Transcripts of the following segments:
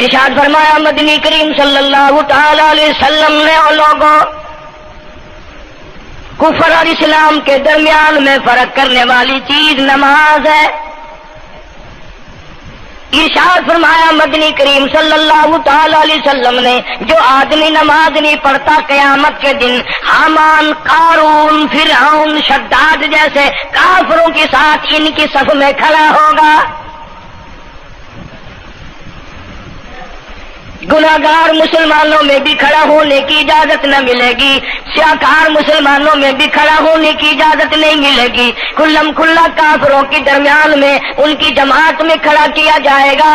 ارشاد فرمایا مدنی کریم صلی اللہ تعالی علیہ وسلم نے اور لوگوں کفر اور اسلام کے درمیان میں فرق کرنے والی چیز نماز ہے. ارشاد فرمایا مدنی کریم صلی اللہ تعالی علیہ وسلم نے جو آدمی نماز نہیں پڑھتا قیامت کے دن حامان، قارون، فرعون، شداد جیسے کافروں کے ساتھ ان کی صف میں کھڑا ہوگا. گناہگار مسلمانوں میں بھی کھڑا ہونے کی اجازت نہ ملے گی، سیاکار مسلمانوں میں بھی کھڑا ہونے کی اجازت نہیں ملے گی. کھلم کھلا کافروں کے درمیان میں ان کی جماعت میں کھڑا کیا جائے گا.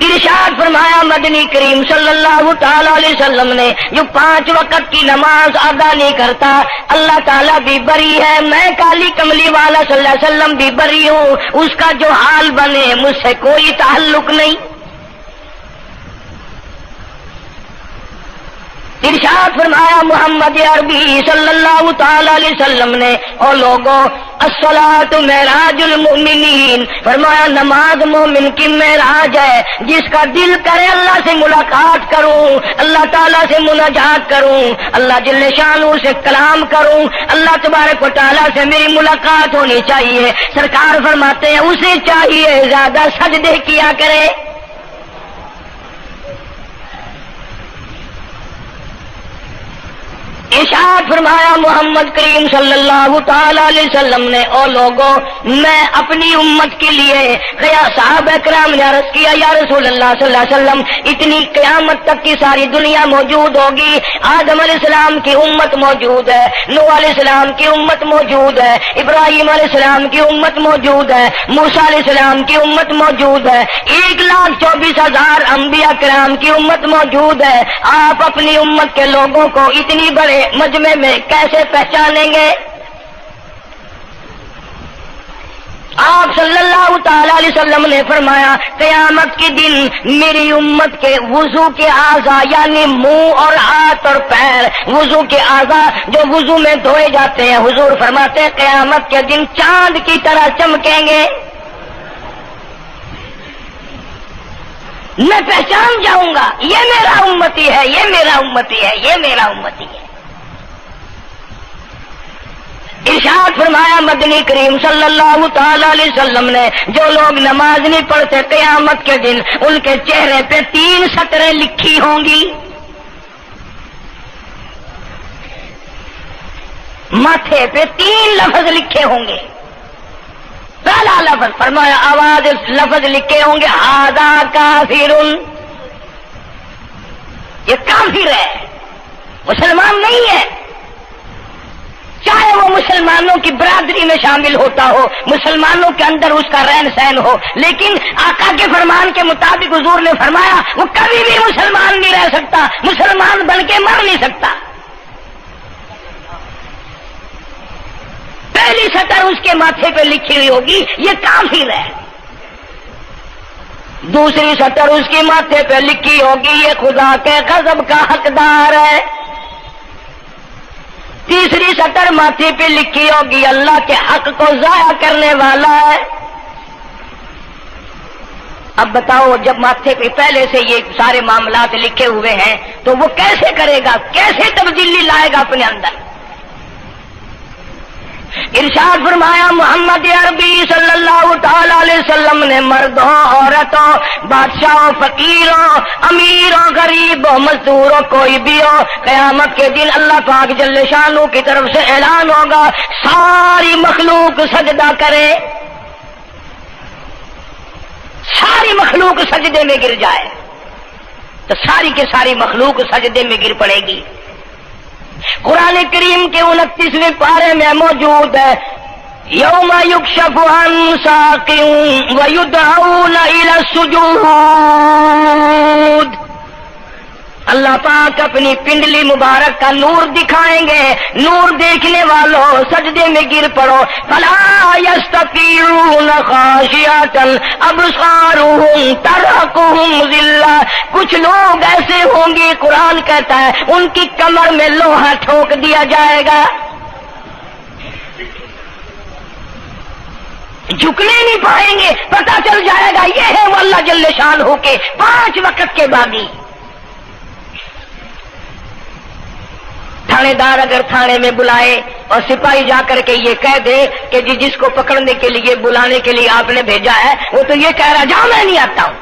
ارشاد فرمایا مدنی کریم صلی اللہ تعالی علیہ وسلم نے جو 5 وقت کی نماز ادا نہیں کرتا اللہ تعالیٰ بھی بری ہے، میں کالی کملی والا صلی اللہ علیہ وسلم بھی بری ہوں، اس کا جو حال بنے مجھ سے کوئی تعلق نہیں. ارشاد فرمایا محمد عربی صلی اللہ تعالی علیہ وسلم نے اور لوگوں الصلاۃ معراج المؤمنین، فرمایا نماز مومن کی معراج ہے. جس کا دل کرے اللہ سے ملاقات کروں، اللہ تعالیٰ سے مناجات کروں، اللہ جل شانہ سے کلام کروں، اللہ تبارک و تعالیٰ سے میری ملاقات ہونی چاہیے. سرکار فرماتے ہیں اسے چاہیے زیادہ سجدے کیا کرے. ارشاد فرمایا محمد کریم صلی اللہ تعالی علیہ وسلم نے او لوگوں میں اپنی امت کے لیے صحابہ کرام نے عرض کیا یا رسول اللہ صلی اللہ علیہ وسلم اتنی قیامت تک کی ساری دنیا موجود ہوگی، آدم علیہ السلام کی امت موجود ہے، نوح علیہ السلام کی امت موجود ہے، ابراہیم علیہ السلام کی امت موجود ہے، موسیٰ علیہ السلام کی امت موجود ہے، 1,24,000 انبیاء کرام کی امت موجود ہے. آپ اپنی امت کے لوگوں کو اتنی بڑے مجمع میں کیسے پہچانیں گے؟ آپ صلی اللہ تعالی علیہ وسلم نے فرمایا قیامت کے دن میری امت کے وضو کے اعضاء یعنی منہ اور ہاتھ اور پیر، وضو کے اعضاء جو وضو میں دھوئے جاتے ہیں، حضور فرماتے ہیں قیامت کے دن چاند کی طرح چمکیں گے. میں پہچان جاؤں گا یہ میرا امتی ہے، یہ میرا امتی ہے، یہ میرا امتی ہے. ارشاد فرمایا مدنی کریم صلی اللہ تعالی علیہ وسلم نے جو لوگ نماز نہیں پڑھتے قیامت کے دن ان کے چہرے پہ 3 سطریں لکھی ہوں گی، ماتھے پہ 3 لفظ لکھے ہوں گے. پہلا لفظ فرمایا آواز لفظ لکھے ہوں گے ھذا کافر، یہ کافر ہے، مسلمان نہیں ہے. چاہے وہ مسلمانوں کی برادری میں شامل ہوتا ہو، مسلمانوں کے اندر اس کا رہن سہن ہو، لیکن آقا کے فرمان کے مطابق حضور نے فرمایا وہ کبھی بھی مسلمان نہیں رہ سکتا، مسلمان بن کے مر نہیں سکتا. پہلی سطر اس کے ماتھے پہ لکھی ہوئی ہوگی یہ کافر ہے. دوسری سطر اس کے ماتھے پہ لکھی ہوگی یہ خدا کے غضب کا حقدار ہے. تیسری سطر ماتھے پہ لکھی ہوگی اللہ کے حق کو ضائع کرنے والا ہے. اب بتاؤ جب ماتھے پہ پہلے سے یہ سارے معاملات لکھے ہوئے ہیں تو وہ کیسے کرے گا، کیسے تبدیلی لائے گا اپنے اندر؟ ارشاد فرمایا محمد عربی صلی اللہ تعالی علیہ وسلم نے مردوں، عورتوں، بادشاہوں، فقیروں، امیروں، غریبوں، مزدوروں، کوئی بھی ہو، قیامت کے دن اللہ پاک جل شانہ کی طرف سے اعلان ہوگا ساری مخلوق سجدہ کرے، ساری مخلوق سجدے میں گر جائے تو ساری کی ساری مخلوق سجدے میں گر پڑے گی. قرآن کریم کے 29ویں پارے میں موجود ہے یوم یکشف عن ساق ویدعون الی السجود. اللہ پاک اپنی پنڈلی مبارک کا نور دکھائیں گے، نور دیکھنے والوں سجدے میں گر پڑو. فلا یستطیعون خاشعۃ ابصارهم ترهقهم ذلہ. کچھ لوگ ایسے ہوں گے قرآن کہتا ہے ان کی کمر میں لوہا ٹھوک دیا جائے گا. جھکنے نہیں پائیں گے، پتہ چل جائے گا یہ ہے وہ اللہ جل شان ہو کے 5 وقت کے باغی۔ تھانے دار اگر تھانے میں بلائے اور سپاہی جا کر کے یہ کہہ دے کہ جس کو پکڑنے کے لیے بلانے کے لیے آپ نے بھیجا ہے وہ تو یہ کہہ رہا جاؤ میں نہیں آتا ہوں۔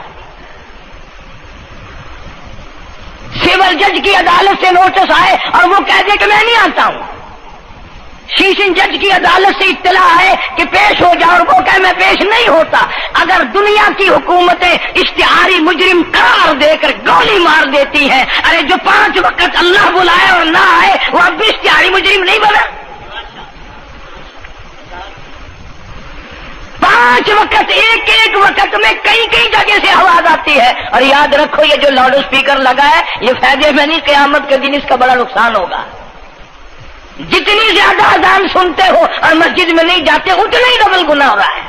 سول جج کی عدالت سے نوٹس آئے اور وہ کہہ دے کہ میں نہیں آتا ہوں۔ سیشن جج کی عدالت سے اطلاع ہے کہ پیش ہو جاؤ اور وہ کہے میں پیش نہیں ہوتا۔ اگر دنیا کی حکومتیں اشتہاری مجرم قرار دے کر گولی مار دیتی ہیں، ارے جو 5 وقت اللہ بلائے اور نہ آئے وہ اب بھی اشتہاری مجرم نہیں بنا؟ 5 وقت ایک وقت میں کئی جگہ سے آواز آتی ہے۔ اور یاد رکھو یہ جو لاؤڈ اسپیکر لگا ہے یہ فائدے میں نہیں، قیامت کے دن اس کا بڑا نقصان ہوگا۔ جتنی زیادہ اذان سنتے ہو اور مسجد میں نہیں جاتے اتنا ہی ڈبل گناہ ہو رہا ہے۔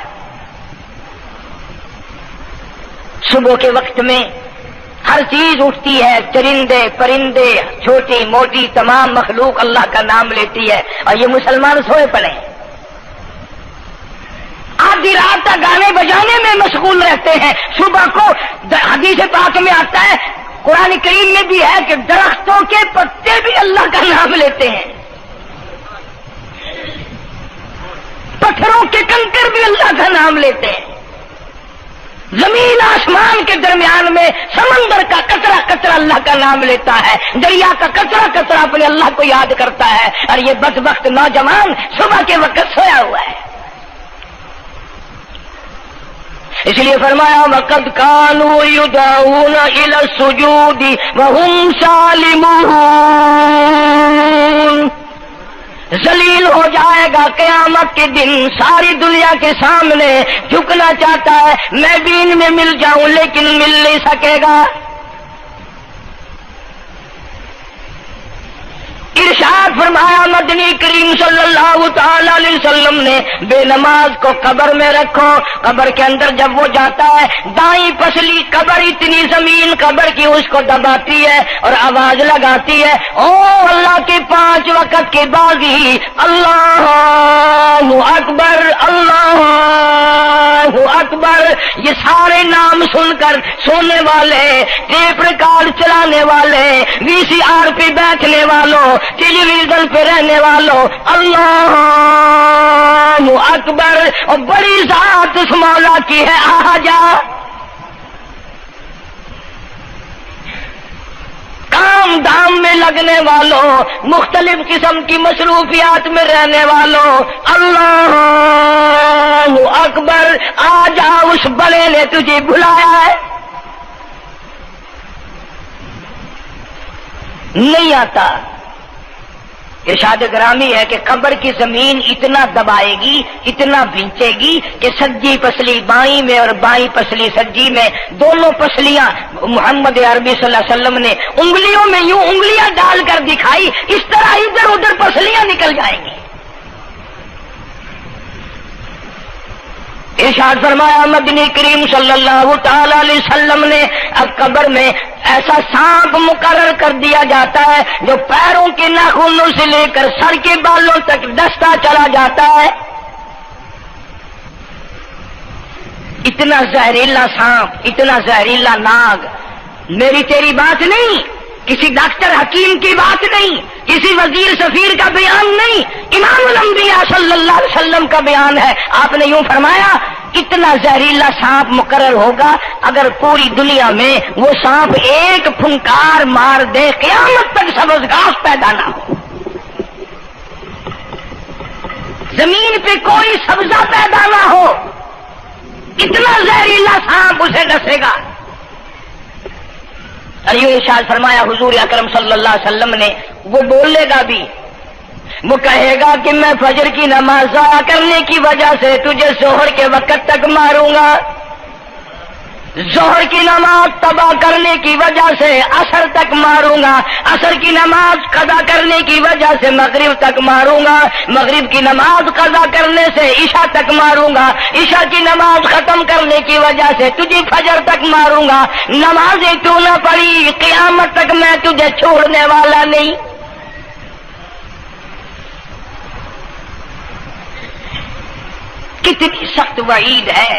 صبح کے وقت میں ہر چیز اٹھتی ہے، چرندے پرندے چھوٹی موٹی تمام مخلوق اللہ کا نام لیتی ہے، اور یہ مسلمان سوئے پڑے ہیں، آدھی رات تک گانے بجانے میں مشغول رہتے ہیں۔ صبح کو حدیث پاک میں آتا ہے، قرآن کریم میں بھی ہے کہ درختوں کے پتے بھی اللہ کا نام لیتے ہیں، پتھروں کے کنکر بھی اللہ کا نام لیتے ہیں، زمین آسمان کے درمیان میں سمندر کا قطرہ قطرہ اللہ کا نام لیتا ہے، دریا کا قطرہ قطرہ اپنے اللہ کو یاد کرتا ہے، اور یہ بدبخت نوجوان صبح کے وقت سویا ہوا ہے۔ اس لیے فرمایا وَقَدْ كَانُوا يُدْعَوْنَ إِلَى السُّجُودِ وَهُمْ سَالِمُونَ۔ ذلیل ہو جائے گا قیامت کے دن، ساری دنیا کے سامنے جھکنا چاہتا ہے میں بھی ان میں مل جاؤں لیکن مل نہیں سکے گا۔ ارشاد فرمایا مدنی کریم صلی اللہ تعالی علیہ وسلم نے بے نماز کو قبر میں رکھو، قبر کے اندر جب وہ جاتا ہے دائیں پسلی قبر اتنی زمین قبر کی اس کو دباتی ہے اور آواز لگاتی ہے او اللہ کے 5 وقت کے باغی، اللہ اکبر اللہ اکبر۔ یہ سارے نام سن کر سونے والے، ٹیپ ریکارڈ چلانے والے، وی سی آر پہ بیٹھنے والوں، ٹیلی ویژن پہ رہنے والوں اللہ اکبر، اور بڑی ذات اس مولا کی ہے آ جا۔ کام دام میں لگنے والوں، مختلف قسم کی مصروفیات میں رہنے والوں اللہ اکبر، آ جا اس بڑے نے تجھے بلایا ہے۔ نہیں آتا۔ ارشاد گرامی ہے کہ قبر کی زمین اتنا دبائے گی، اتنا بھینچے گی کہ سجی پسلی بائیں میں اور بائیں پسلی سجی میں دونوں پسلیاں محمد عربی صلی اللہ علیہ وسلم نے انگلیوں میں یوں انگلیاں ڈال کر دکھائی، اس طرح ادھر ادھر پسلیاں نکل جائیں گی۔ ارشاد فرمایا مدنی کریم صلی اللہ تعالی علیہ وسلم نے اب قبر میں ایسا سانپ مقرر کر دیا جاتا ہے جو پیروں کے ناخنوں سے لے کر سر کے بالوں تک ڈستا چلا جاتا ہے۔ اتنا زہریلا سانپ، اتنا زہریلا ناگ، میری تیری بات نہیں، کسی ڈاکٹر حکیم کی بات نہیں، کسی وزیر سفیر کا بیان نہیں، امام الانبیاء صلی اللہ علیہ وسلم کا بیان ہے۔ آپ نے یوں فرمایا کتنا زہریلا سانپ مقرر ہوگا اگر پوری دنیا میں وہ سانپ ایک پھنکار مار دے قیامت تک سبز گھاس پیدا نہ ہو، زمین پہ کوئی سبزہ پیدا نہ ہو، اتنا زہریلا سانپ اسے ڈسے گا۔ اور یہ ارشاد فرمایا حضور اکرم صلی اللہ علیہ وسلم نے، وہ بولے گا بھی، وہ کہے گا کہ میں فجر کی نماز ضائع کرنے کی وجہ سے تجھے ظہر کے وقت تک ماروں گا، ظہر کی نماز تباہ کرنے کی وجہ سے عصر تک ماروں گا، عصر کی نماز قضا کرنے کی وجہ سے مغرب تک ماروں گا، مغرب کی نماز قضا کرنے سے عشاء تک ماروں گا، عشاء کی نماز ختم کرنے کی وجہ سے تجھے فجر تک ماروں گا، نمازیں تو نہ پڑھی قیامت تک میں تجھے چھوڑنے والا نہیں۔ کتنی سخت وعید ہے،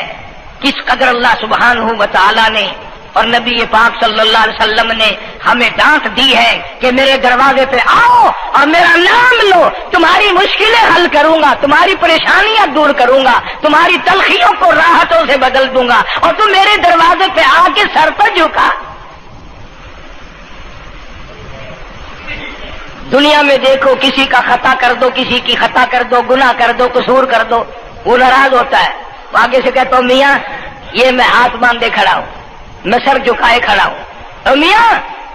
کس قدر اللہ سبحانہ و تعالی نے اور نبی پاک صلی اللہ علیہ وسلم نے ہمیں ڈانٹ دی ہے کہ میرے دروازے پہ آؤ اور میرا نام لو، تمہاری مشکلیں حل کروں گا، تمہاری پریشانیاں دور کروں گا، تمہاری تلخیوں کو راحتوں سے بدل دوں گا، اور تم میرے دروازے پہ آ کے سر پر جھکا۔ دنیا میں دیکھو، کسی کا خطا کر دو، کسی کی خطا کر دو، گناہ کر دو، قصور کر دو، وہ ناراض ہوتا ہے، وہ آگے سے کہتا ہوں میاں یہ میں ہاتھ باندھے کھڑا ہوں، میں سر جھکائے کھڑا ہوں، اور میاں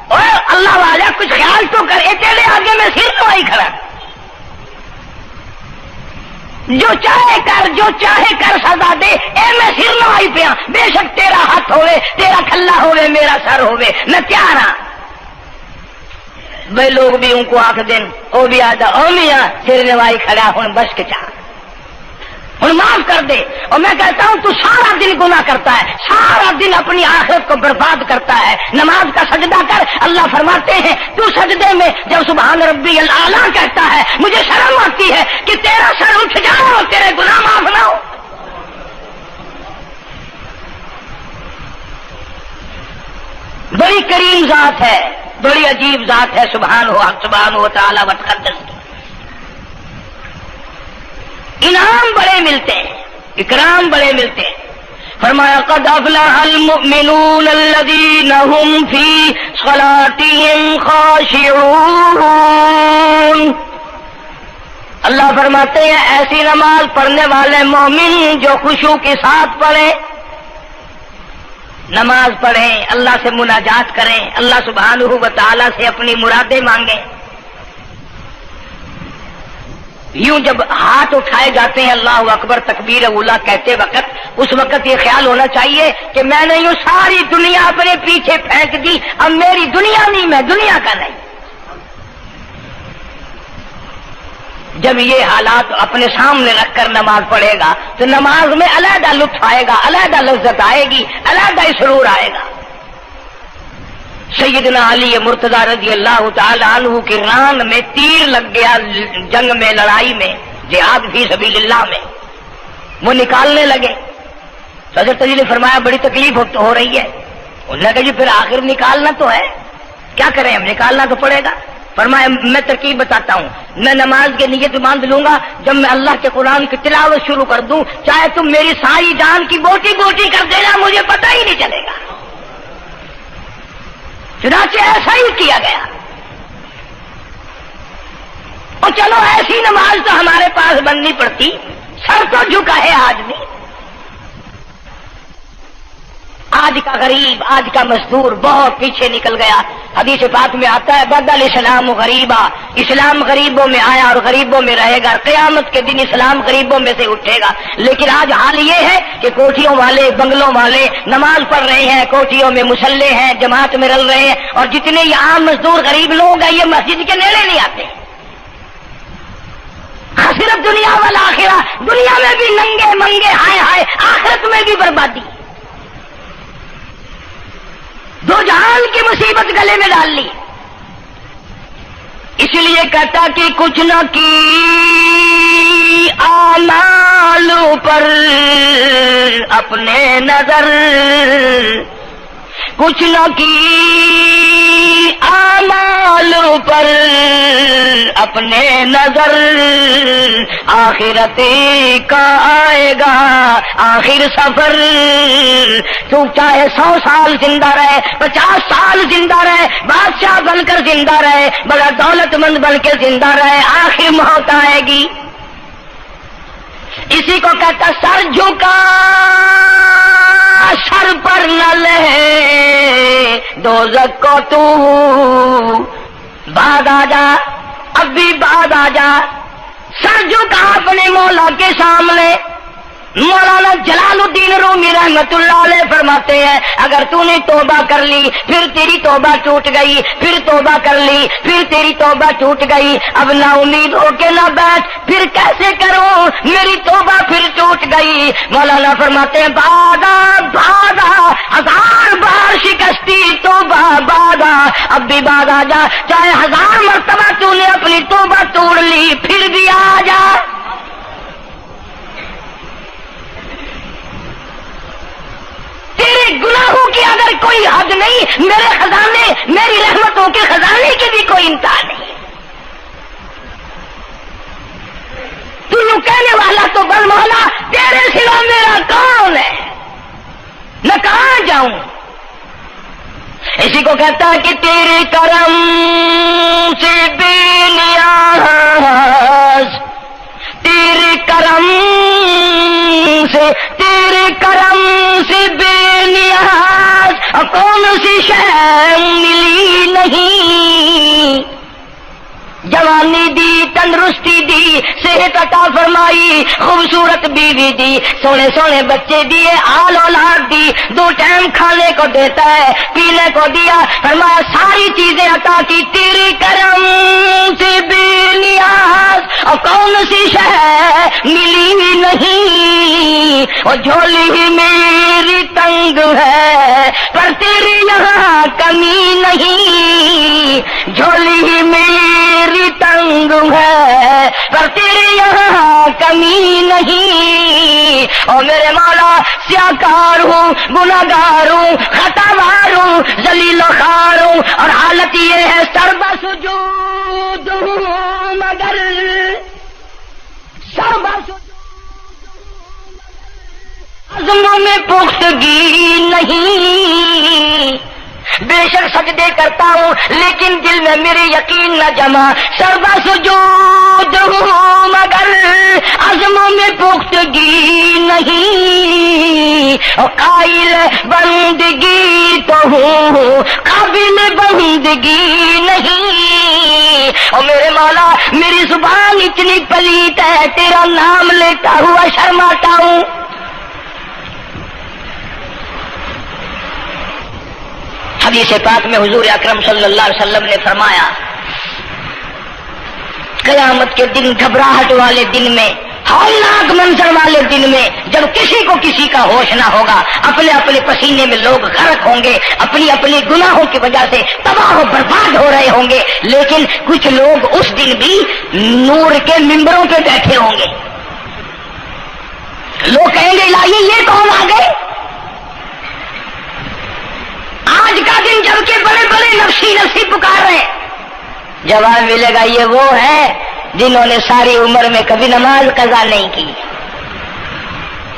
اوے اللہ والا کچھ خیال تو کر، تیرے آگے میں سر نوائی کھڑا، جو چاہے کر، جو چاہے کر سزا دے، اے میں سر نوائی پیا، بے شک تیرا ہاتھ ہوئے، تیرا کھلا ہوئے، میرا سر ہوئے، میں تیار ہاں۔ بھائی لوگ بھی ان کو آنکھ دیں، وہ بھی آتا او میاں سر نوائی کھڑا ہوں، بس کے چاہ ہوں معاف کر دے۔ اور میں کہتا ہوں تو سارا دن گناہ کرتا ہے، سارا دن اپنی آخرت کو برباد کرتا ہے، نماز کا سجدہ کر، اللہ فرماتے ہیں تو سجدے میں جب سبحان ربی الاعلیٰ کہتا ہے مجھے شرم آتی ہے کہ تیرا سر اٹھ جائے اور تیرے گناہ معاف نہ ہو۔ بڑی کریم ذات ہے، بڑی عجیب ذات ہے سبحانہ و تعالی و تقدس۔ انعام بڑے ملتے ہیں، اکرام بڑے ملتے ہیں۔ فرمایا قد افلح المؤمنون الذین هم فی صلاتهم خاشعون۔ اللہ فرماتے ہیں ایسی نماز پڑھنے والے مومن جو خشوع کے ساتھ پڑھیں، نماز پڑھیں، اللہ سے مناجات کریں، اللہ سبحانہ و تعالی سے اپنی مرادیں مانگیں۔ یوں جب ہاتھ اٹھائے جاتے ہیں اللہ اکبر تکبیر اولا کہتے وقت، اس وقت یہ خیال ہونا چاہیے کہ میں نے یوں ساری دنیا اپنے پیچھے پھینک دی، اب میری دنیا نہیں، میں دنیا کا نہیں۔ جب یہ حالات اپنے سامنے رکھ کر نماز پڑھے گا تو نماز میں علیحدہ لطف آئے گا، علیحدہ لذت آئے گی، علیحدہ سرور آئے گا۔ سیدنا علی مرتضی رضی اللہ تعالی عنہ کی ران میں تیر لگ گیا، جنگ میں، لڑائی میں، جہاد فی سبیل اللہ میں، وہ نکالنے لگے تو حضرت علی نے فرمایا بڑی تکلیف ہو رہی ہے۔ انہوں نے کہا جی پھر آخر نکالنا تو ہے، کیا کریں ہم، نکالنا تو پڑے گا۔ فرمایا میں ترکیب بتاتا ہوں، میں نماز کی نیت باندھ لوں گا، جب میں اللہ کے قرآن کی تلاوت شروع کر دوں چاہے تم میری ساری جان کی بوٹی بوٹی کر دینا، مجھے پتہ ہی نہیں چلے گا۔ چنانچہ ایسا ہی کیا گیا۔ اور چلو ایسی نماز تو ہمارے پاس بننی پڑتی، سر تو جھکا ہے آدمی، آج کا غریب، آج کا مزدور بہت پیچھے نکل گیا۔ حدیث پاک میں آتا ہے بدل اسلام غریبا، اسلام غریبوں میں آیا اور غریبوں میں رہے گا، قیامت کے دن اسلام غریبوں میں سے اٹھے گا۔ لیکن آج حال یہ ہے کہ کوٹھیوں والے، بنگلوں والے نماز پڑھ رہے ہیں، کوٹھیوں میں مصلے ہیں، جماعت میں رل رہے ہیں، اور جتنے یہ عام مزدور غریب لوگ ہیں یہ مسجد کے نیڑے نہیں آتے۔ خسرت دنیا والآخرہ، دنیا میں بھی ننگے منگے ہائے ہائے، آخرت میں بھی بربادی، دو جہان کی مصیبت گلے میں ڈال لی۔ اس لیے کہتا کہ کچھ نہ کی اعمال پر اپنے نظر، کچھ نہ کی اعمال پر اپنے نظر، آخرت کا آئے گا آخر سفر۔ تو چاہے 100 سال زندہ رہے، 50 سال زندہ رہے، بادشاہ بن کر زندہ رہے، بڑا دولت مند بن کے زندہ رہے، آخر موت آئے گی۔ اسی کو کہتا سر جھکا سر پر نہ لے دوزخ کو تو، بعد آ جا، اب بھی بعد آ جا، سر جھکا اپنے مولا کے سامنے۔ مولانا جلال الدین رومی رحمت اللہ علیہ فرماتے ہیں اگر تو نے توبہ کر لی پھر تیری توبہ ٹوٹ گئی، پھر توبہ کر لی پھر تیری توبہ ٹوٹ گئی، اب نا امید ہو کے نہ بیٹھ، پھر کیسے کروں میری توبہ پھر ٹوٹ گئی۔ مولانا فرماتے ہیں بادا بادا 1000 بار شکستی توبہ بادا، اب بھی بعد آ جا، چاہے 1000 مرتبہ تو نے اپنی توبہ توڑ لی پھر بھی آ جا۔ پر کوئی حد نہیں، میرے خزانے، میری رحمتوں کے خزانے کی بھی کوئی انتہا نہیں۔ تو یوں کہنے والا تو بل مولا تیرے سوا میرا کون ہے، میں کہاں جاؤں؟ اسی کو کہتا ہے کہ تیرے کرم سے بے نیاز، تیرے کرم سے بے نیاز کون سی شے ملی نہیں، جوانی دی، تندرستی دی، صحت عطا فرمائی، خوبصورت بیوی دی، سونے سونے بچے دیے، آل اولاد دی، 2 ٹائم کھانے کو دیتا ہے، پینے کو دیا، فرمایا ساری چیزیں عطا کی، تیرے کرم سے بے نیاز اور کون سی شے ملی نہیں، اور جھولی ہی میری تنگ ہے پر تیرے یہاں کمی نہیں، جھولی ہی میری تنگ ہے پر تیرے یہاں کمی نہیں، اور میرے مولا سیاکار ہوں، گناہگار ہوں، خطاوار ہوں، ذلیل و خوار ہوں، اور حالت یہ ہے سربا سجود ہوں مگر سربا عزموں میں پختگی نہیں، بے شک سجدے کرتا ہوں لیکن دل میں میرے یقین نہ جمع، سربا سجود ہوں مگر عزموں میں پختگی نہیں، اور قائل بندگی تو ہوں قابل بندگی نہیں، اور میرے مولا میری زبان اتنی پلیت ہے تیرا نام لیتا ہوا شرماتا ہوں۔ حدیث پاک میں حضور اکرم صلی اللہ علیہ وسلم نے فرمایا قیامت کے دن، گھبراہٹ والے دن میں، ہولناک منظر والے دن میں، جب کسی کو کسی کا ہوش نہ ہوگا، اپنے اپنے پسینے میں لوگ غرق ہوں گے، اپنی اپنی گناہوں کی وجہ سے تباہ و برباد ہو رہے ہوں گے، لیکن کچھ لوگ اس دن بھی نور کے ممبروں پہ بیٹھے ہوں گے، لوگ کہیں گے الہی یہ کون آ گئے؟ آج کا دن جبکہ بڑے بڑے نفسی نفسی پکار رہے ہیں، جواب ملے گا یہ وہ ہے جنہوں نے ساری عمر میں کبھی نماز قضا نہیں کی،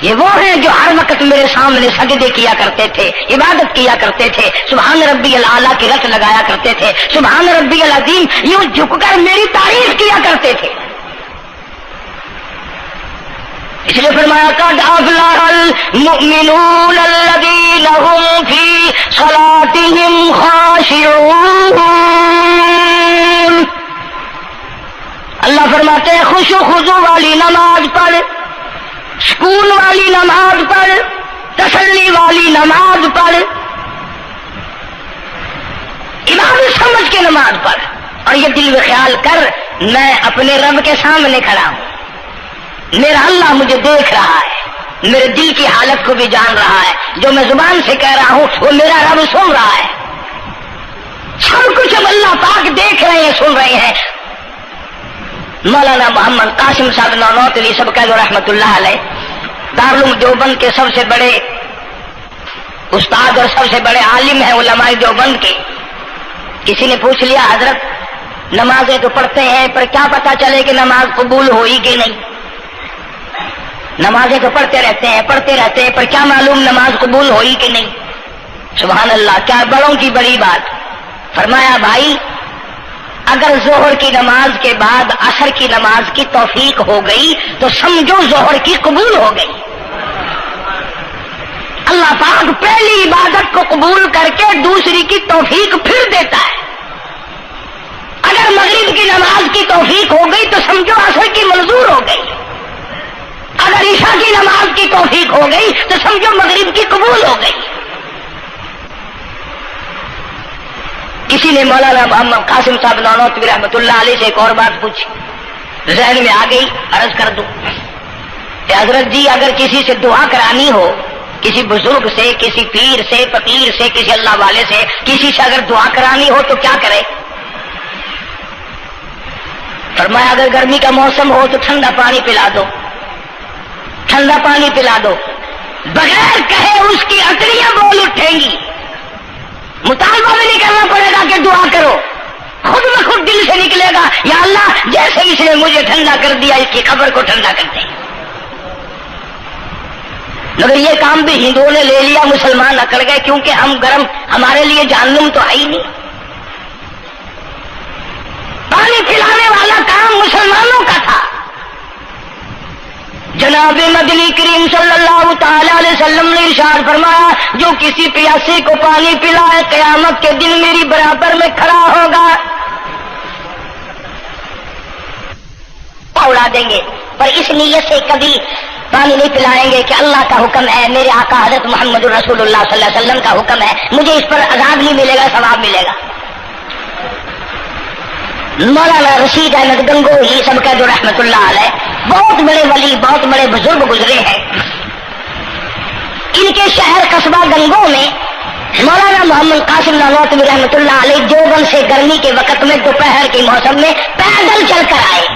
یہ وہ ہیں جو ہر وقت میرے سامنے سجدے کیا کرتے تھے، عبادت کیا کرتے تھے، سبحان ربی الاعلیٰ کی رت لگایا کرتے تھے، سبحان ربی العظیم یوں جھک کر میری تعریف کیا کرتے تھے۔ اس لیے فرمایا قد افلح المؤمنون الذین هم فی صلاتهم خاشعون، اللہ فرماتے ہیں خوش و خضوع والی نماز پڑھ، سکون والی نماز پڑھ، تسلی والی نماز پڑھ، عبادت سمجھ کے نماز پڑھ، اور یہ دل میں خیال کر میں اپنے رب کے سامنے کھڑا ہوں، میرا اللہ مجھے دیکھ رہا ہے، میرے دل کی حالت کو بھی جان رہا ہے، جو میں زبان سے کہہ رہا ہوں وہ میرا رب سن رہا ہے، سب کچھ اب اللہ پاک دیکھ رہے ہیں، سن رہے ہیں۔ مولانا محمد قاسم صاحب نانوتوی سب کا رحمت اللہ علیہ دارالعلوم دیوبند کے سب سے بڑے استاد اور سب سے بڑے عالم ہیں علماء دیوبند کے، کسی نے پوچھ لیا حضرت نمازیں تو پڑھتے ہیں پر کیا پتا چلے کہ نماز قبول ہوئی کہ نہیں، نمازیں تو پڑھتے رہتے ہیں پر کیا معلوم نماز قبول ہوئی کہ نہیں؟ سبحان اللہ، کیا بڑوں کی بڑی بات۔ فرمایا بھائی اگر ظہر کی نماز کے بعد عصر کی نماز کی توفیق ہو گئی تو سمجھو ظہر کی قبول ہو گئی، اللہ پاک پہلی عبادت کو قبول کر کے دوسری کی توفیق پھر دیتا ہے، اگر مغرب کی نماز کی توفیق ہو گئی تو سمجھو عصر کی منظور ہو گئی، اگر عشاء کی نماز کی توفیق ہو گئی تو سمجھو مغرب کی قبول ہو گئی۔ کسی نے مولانا محمد قاسم صاحب نانوتوی رحمۃ اللہ علیہ سے ایک اور بات پوچھی، ذہن میں آ گئی، عرض کر دوں کہ حضرت جی اگر کسی سے دعا کرانی ہو، کسی بزرگ سے، کسی پیر سے، فقیر سے، کسی اللہ والے سے، کسی سے اگر دعا کرانی ہو تو کیا کرے؟ فرمایا اگر گرمی کا موسم ہو تو ٹھنڈا پانی پلا دو، ٹھنڈا پانی پلا دو، بغیر کہے اس کی اٹریاں بول اٹھیں گی، دعا کرو، خود بخود دل سے نکلے گا یا اللہ جیسے اس نے مجھے ٹھنڈا کر دیا اس کی قبر کو ٹھنڈا کر دے۔ مگر یہ کام بھی ہندوؤں نے لے لیا، مسلمان اکڑ گئے کیونکہ ہم گرم، ہمارے لیے جہنم تو ہے ہی نہیں۔ پانی پلانے والا کام مسلمانوں کا تھا۔ جناب مدنی کریم صلی اللہ تعالی علیہ وسلم نے ارشاد فرمایا جو کسی پیاسے کو پانی پلائے قیامت کے دن میری برابر میں کھڑا ہوگا، اڑا دیں گے، پر اس نیت سے کبھی پانی نہیں پلائیں گے کہ اللہ کا حکم ہے، میرے آقا حضرت محمد رسول اللہ صلی اللہ علیہ وسلم کا حکم ہے، مجھے اس پر عذاب نہیں ملے گا، ثواب ملے گا۔ مولانا رشید احمد گنگوہی سب کا جو رحمت اللہ علیہ، بہت بڑے ولی، بہت بڑے بزرگ گزرے ہیں۔ ان کے شہر قصبہ گنگو میں مولانا محمد قاسم نانوتوی رحمت اللہ علیہ دیوبند سے گرمی کے وقت میں دوپہر کے موسم میں پیدل چل کر آئے۔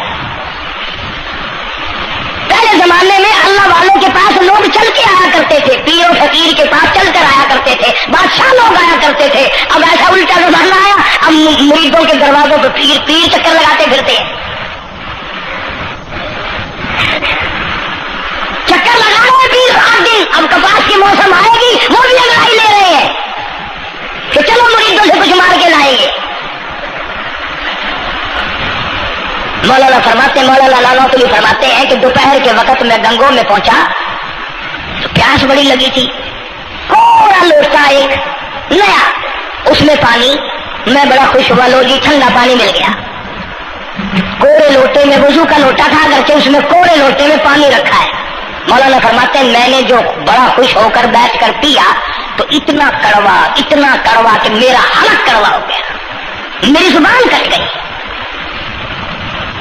پہلے زمانے میں اللہ والوں کے پاس لوگ چل کے آیا کرتے تھے، پیر و فقیر کے پاس چل کر آیا کرتے تھے، بادشاہ لوگ آیا کرتے تھے۔ اب ایسا الٹا زمانہ آیا، اب مریدوں کے دروازوں پہ پیر چکر لگاتے پھرتے ہیں، چکر لگا رہے پیر رات دن۔ اب کپاس کی موسم آئے گی وہ بھی لڑائی لے رہے ہیں کہ چلو مریدوں سے کچھ مار کے لائیں گے۔ مولانا نانوتوی فرماتے ہیں کہ دوپہر کے وقت میں گنگو میں پہنچا تو پیاس بڑی لگی تھی، پورا لوٹا ایک نیا، اس میں پانی، میں بڑا خوش ہوا، لو جی ٹھنڈا پانی مل گیا۔ کوڑے لوٹے میں وضو کا لوٹا تھا، اگرچہ اس میں کوڑے لوٹے میں پانی رکھا ہے۔ مولانا فرماتے ہیں میں نے جو بڑا خوش ہو کر بیٹھ کر پیا تو اتنا کڑوا کہ میرا حلق کڑوا ہو گیا، میری زبان کٹ گئی،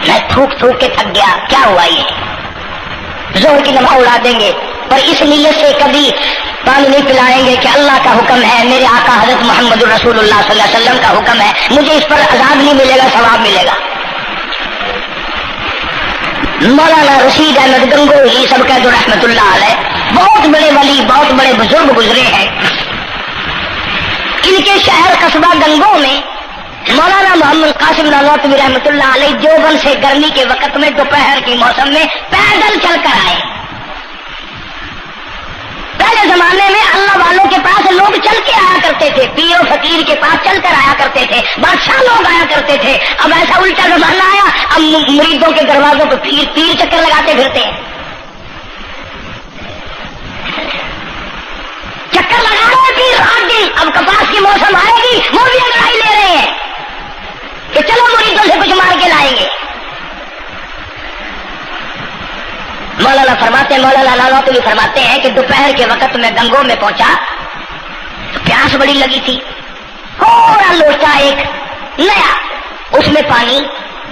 میں تھوک کے تھک گیا۔ کیا ہوا یہ زور کی نماز اڑا دیں گے، پر اس نیت سے کبھی پانی نہیں پلائیں گے کہ اللہ کا حکم ہے، میرے آقا حضرت محمد رسول اللہ صلی اللہ علیہ وسلم کا حکم ہے، مجھے اس پر عذاب نہیں ملے گا، ثواب ملے گا۔ مولانا رشید احمد گنگوہی سب کا جو رحمت اللہ علیہ، بہت بڑے ولی، بہت بڑے بزرگ گزرے ہیں۔ ان کے شہر قصبہ گنگو میں مولانا محمد قاسم نانوتوی رحمت اللہ علیہ دیوبند سے گرمی کے وقت میں دوپہر کے موسم میں پیدل چل کر آئے۔ پہلے زمانے میں اللہ والوں کے پاس لوگ چل کے آیا کرتے تھے، پیر و فقیر کے پاس چل کر آیا کرتے تھے، بادشاہ لوگ آیا کرتے تھے۔ اب ایسا الٹا زمانہ آیا، اب مریدوں کے دروازوں پہ پیر چکر لگاتے پھرتے ہیں، چکر لگا رہے پیر رات دن۔ اب کپاس کی موسم آئے گی وہ بھی لڑائی لے رہے ہیں کہ چلو مریدوں سے کچھ مار کے لائیں گے۔ مولانا نانوتوی فرماتے ہیں کہ دوپہر کے وقت میں گنگو میں پہنچا تو پیاس بڑی لگی تھی، پورا لوٹا ایک نیا، اس میں پانی،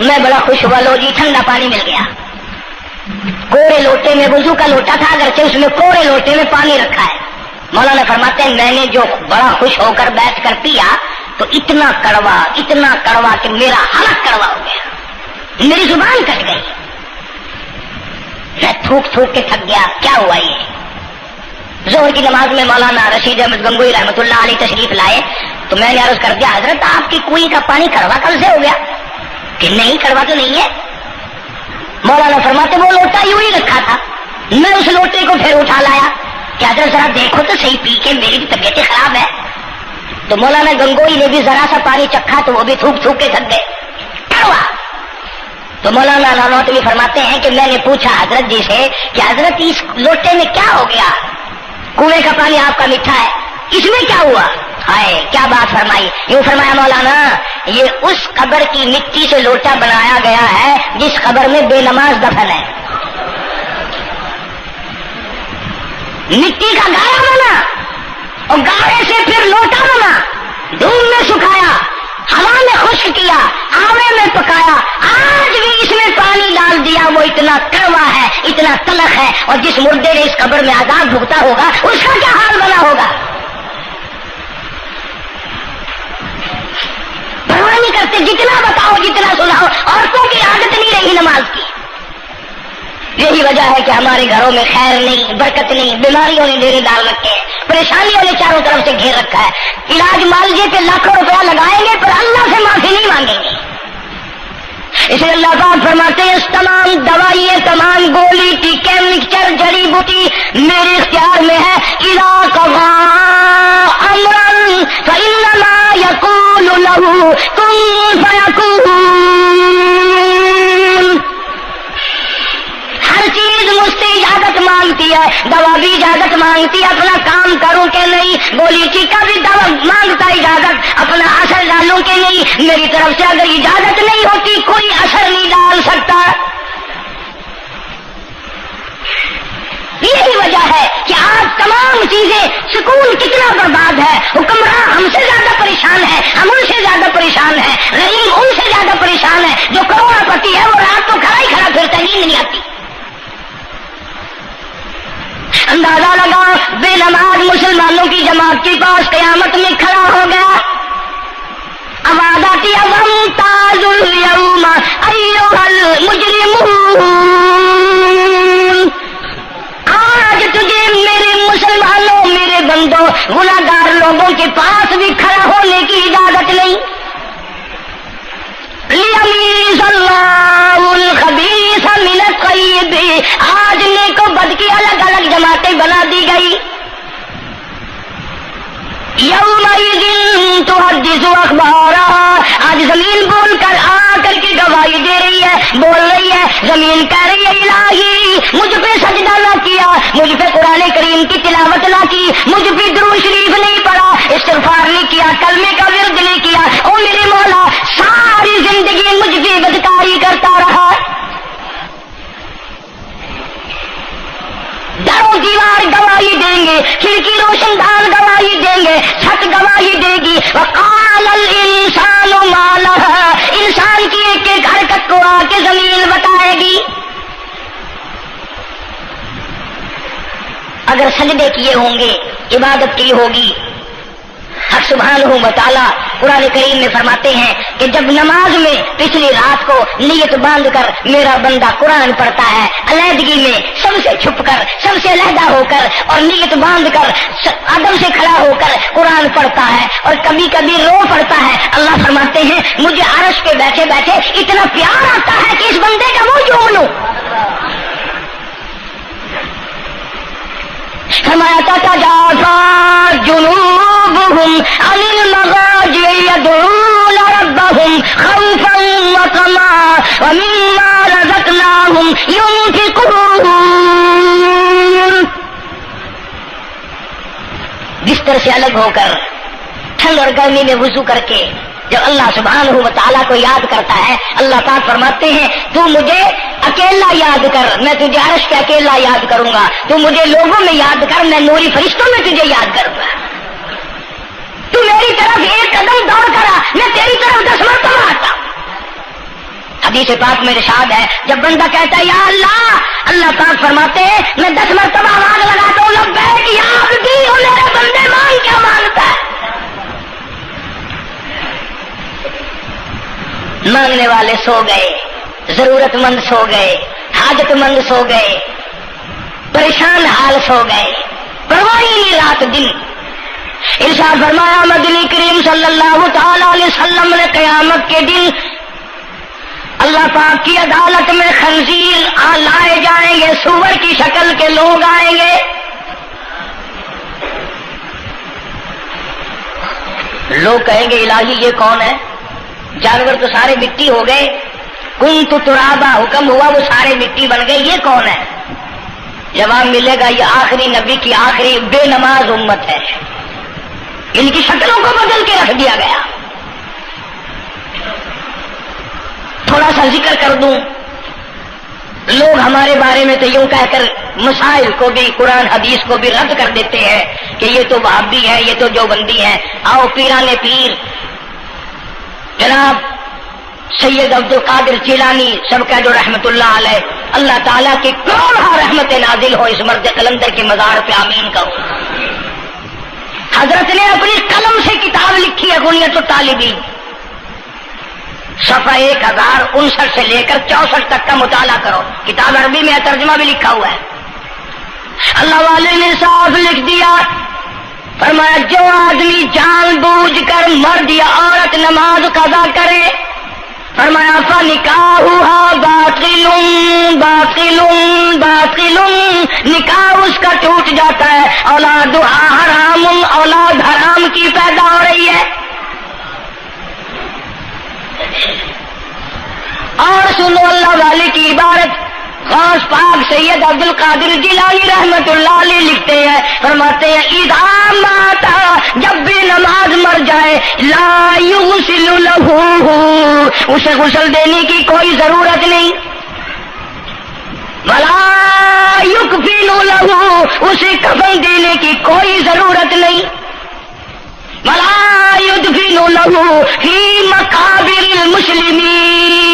میں بڑا خوش ہوا، لو جی ٹھنڈا پانی مل گیا۔ کوڑے لوٹے میں وضو کا لوٹا تھا، اگرچہ اس میں کوڑے لوٹے میں پانی رکھا ہے۔ مولانا فرماتے ہیں میں نے جو بڑا خوش ہو کر بیٹھ کر پیا تو اتنا کڑوا کہ میرا حلق کڑوا ہو گیا، میری زبان کٹ گئی، میں تھوک کے تھک گیا۔ کیا ہوا یہ ظہر کی نماز میں مولانا رشید احمد گنگوہی رحمت اللہ علیہ تشریف لائے تو میں نے عرض کر دیا حضرت آپ کی کنویں کا پانی کڑوا کل سے ہو گیا؟ کہ نہیں کڑوا تو نہیں ہے۔ مولانا فرماتے وہ لوٹا یوں ہی رکھا تھا، میں اس لوٹے کو پھر اٹھا لایا کہ حضرت ذرا دیکھو تو صحیح، پی کے میری بھی طبیعت خراب ہے۔ تو مولانا گنگوہی نے بھی ذرا سا پانی چکھا تو وہ بھی تھوک کے تھک گئے، کڑوا۔ تو مولانا نانوتوی فرماتے ہیں کہ میں نے پوچھا حضرت جی سے کہ حضرت اس لوٹے میں کیا ہو گیا؟ کنویں کا پانی آپ کا میٹھا ہے، اس میں کیا ہوا؟ ہائے کیا بات فرمائی! یوں فرمایا مولانا یہ اس قبر کی مٹی سے لوٹا بنایا گیا ہے جس قبر میں بے نماز دفن ہے۔ مٹی کا گاڑا بنا اور گاڑے سے پھر لوٹا بنا، دھوپ میں سکھایا، ہوا میں خشک کیا، آوے میں پکایا، آج بھی اس میں پانی ڈال دیا، وہ اتنا کڑوا ہے، اتنا تلخ ہے، اور جس مردے نے اس قبر میں عذاب بھگتا ہوگا اس کا کیا حال بنا ہوگا؟ پرواہ نہیں کرتے، جتنا بتاؤ جتنا سناؤ، عورتوں کی عادت نہیں رہی نماز کی۔ یہی وجہ ہے کہ ہمارے گھروں میں خیر نہیں، برکت نہیں، بیماریوں نے ڈیرے ڈال رکھے ہیں۔ پریشانیوں نے چاروں طرف سے گھیر رکھا ہے. علاج معالجے پہ لاکھوں روپیہ لگائیں گے پر اللہ سے معافی نہیں مانگیں گے. اسے اللہ پاک فرماتے ہیں اس تمام دوائیں تمام گولی ٹیکے مکسچر جڑی بوٹی میرے اختیار میں ہے. اذا قضى امرا فانما يقول له كن فيكون. ہر چیز مجھ سے اجازت مانگتی ہے. دوا بھی اجازت مانگتی ہے اپنا کام کروں کہ نہیں. گولی ٹیکا بھی دوا مانگتا ہے اجازت اپنا اثر ڈالوں کہ نہیں. میری طرف سے اگر اجازت نہیں ہوتی کوئی اثر نہیں ڈال سکتا. یہی وجہ ہے کہ آج تمام چیزیں سکون کتنا برباد ہے. حکمراں ہم سے زیادہ پریشان ہے, ہم ان سے زیادہ پریشان ہے. رحیم ان سے زیادہ پریشان ہے. جو کروڑ پتی ہے وہ رات کو کھڑا ہی کھڑا پھرتا ہے, نیند نہیں آتی. اندازہ لگا بے نماز مسلمانوں کی جماعت کے پاس قیامت میں کھڑا ہو گیا. آواز آتی ہے وامتازوا اليوم ایھا المجرمون. آج تجھے میرے مسلمانوں میرے بندوں گناہگار لوگوں کے پاس بھی کھڑا ہونے کی اجازت نہیں. لیمیز اللہ الخبیث من الطیب. آج نیک و بد کی الگ الگ جماعتیں بنا دی گئی. یومئذ تحدث اخبارها. آج زمین بول کر آ کر کے گواہی دے رہی ہے, بول رہی ہے. زمین کہہ رہی ہے الہی مجھ پہ سجدہ نہ کیا, مجھ پہ قرآن کریم کی تلاوت نہ کی, مجھ پہ درود شریف نہیں پڑھا, استغفار نہیں کیا, کلمے کا ورد نہیں کیا. او میرے مولا ساری زندگی مجھ پہ بدکاری کرتا رہا. درو دیوار گواہی دیں گے, کھڑکی روشن دان گواہی دیں گے, چھت گواہی دے گی. وقال الانسان ما لها. انسان کی ایک ایک حرکت کو آ کے زمین بتائے گی. اگر سجدے کیے ہوں گے عبادت کی ہوگی. حق سبحانہ و تعالیٰ قرآن کریم میں فرماتے ہیں کہ جب نماز میں پچھلی رات کو نیت باندھ کر میرا بندہ قرآن پڑھتا ہے, علیحدگی میں سب سے چھپ کر سب سے علیحدہ ہو کر اور نیت باندھ کر ادب سے کھڑا ہو کر قرآن پڑھتا ہے اور کبھی کبھی رو پڑتا ہے. اللہ فرماتے ہیں مجھے عرش پہ بیٹھے بیٹھے اتنا پیار آتا ہے کہ اس بندے کا منہ چوم لوں. فرمایا تتجافى جنوبهم عن المضاجع يدعون ربهم خوفا وطمعا ومما رزقناهم ينفقون. بستر سے الگ ہو کر ٹھنڈ اور گرمی میں وضو کر کے جب اللہ سبحانہ و تعالیٰ کو یاد کرتا ہے, اللہ پاک فرماتے ہیں تو مجھے اکیلا یاد کر, میں تجھے عرش پہ اکیلا یاد کروں گا. تو مجھے لوگوں میں یاد کر, میں نوری فرشتوں میں تجھے یاد کروں گا. تو میری طرف ایک قدم دوڑ کرا, میں تیری طرف 10 مرتبہ آتا. حدیث پاک میں ارشاد ہے جب بندہ کہتا ہے یا اللہ, اللہ پاک فرماتے ہیں میں 10 مرتبہ آواز لگاتا ہوں لبیک یا عبدی, میرے بندے مان کیا مانگتا ہے. مانگنے والے سو گئے, ضرورت مند سو گئے, حاجت مند سو گئے, پریشان حال سو گئے, پرواہ نہیں رات دن. ارشاد فرمایا مدنی کریم صلی اللہ تعالی علیہ وسلم نے قیامت کے دن اللہ پاک کی عدالت میں خنزیر لائے جائیں گے, سور کی شکل کے لوگ آئیں گے. لوگ کہیں گے الہی یہ کون ہے؟ جانور تو سارے مٹی ہو گئے, کنت ترابا حکم ہوا وہ سارے مٹی بن گئے, یہ کون ہے؟ جواب ملے گا یہ آخری نبی کی آخری بے نماز امت ہے, ان کی شکلوں کو بدل کے رکھ دیا گیا. تھوڑا سا ذکر کر دوں, لوگ ہمارے بارے میں تو یوں کہہ کر مسائل کو بھی قرآن حدیث کو بھی رد کر دیتے ہیں کہ یہ تو وہابی ہے, یہ تو دیوبندی ہے. آؤ پیرانے پیر جناب سید عبد القادر جیلانی سب کا جو رحمت اللہ علیہ, اللہ تعالیٰ کی کروڑ رحمت نازل ہو اس مرد قلندر کے مزار پہ, آمین کہو. حضرت نے اپنی قلم سے کتاب لکھی ہے غنیت الطالبین, صفحہ 1059 سے لے کر 64 تک کا مطالعہ کرو. کتاب عربی میں ترجمہ بھی لکھا ہوا ہے. اللہ والے نے صاف لکھ دیا فرمایا جو آدمی جان بوجھ کر مرد یا عورت نماز قضا کرے، فرمایا فنکاحها باطل باطل باطل، نکاح اس کا ٹوٹ جاتا ہے، اولادها حرام، اولاد حرام کی پیدا ہو رہی ہے۔ اور سنو اللہ والے کی عبارت، غوث پاک سید عبد القادر جیلانی رحمت اللہ علیہ لکھتے ہیں، فرماتے ہیں اذا مات، جب بھی نماز مر جائے، لا یغسل لہ، اسے غسل دینے کی کوئی ضرورت نہیں، ولا یکفن لہ، اسے کفن دینے کی کوئی ضرورت نہیں، ولا یدفن لہ فی مقابر المسلمین۔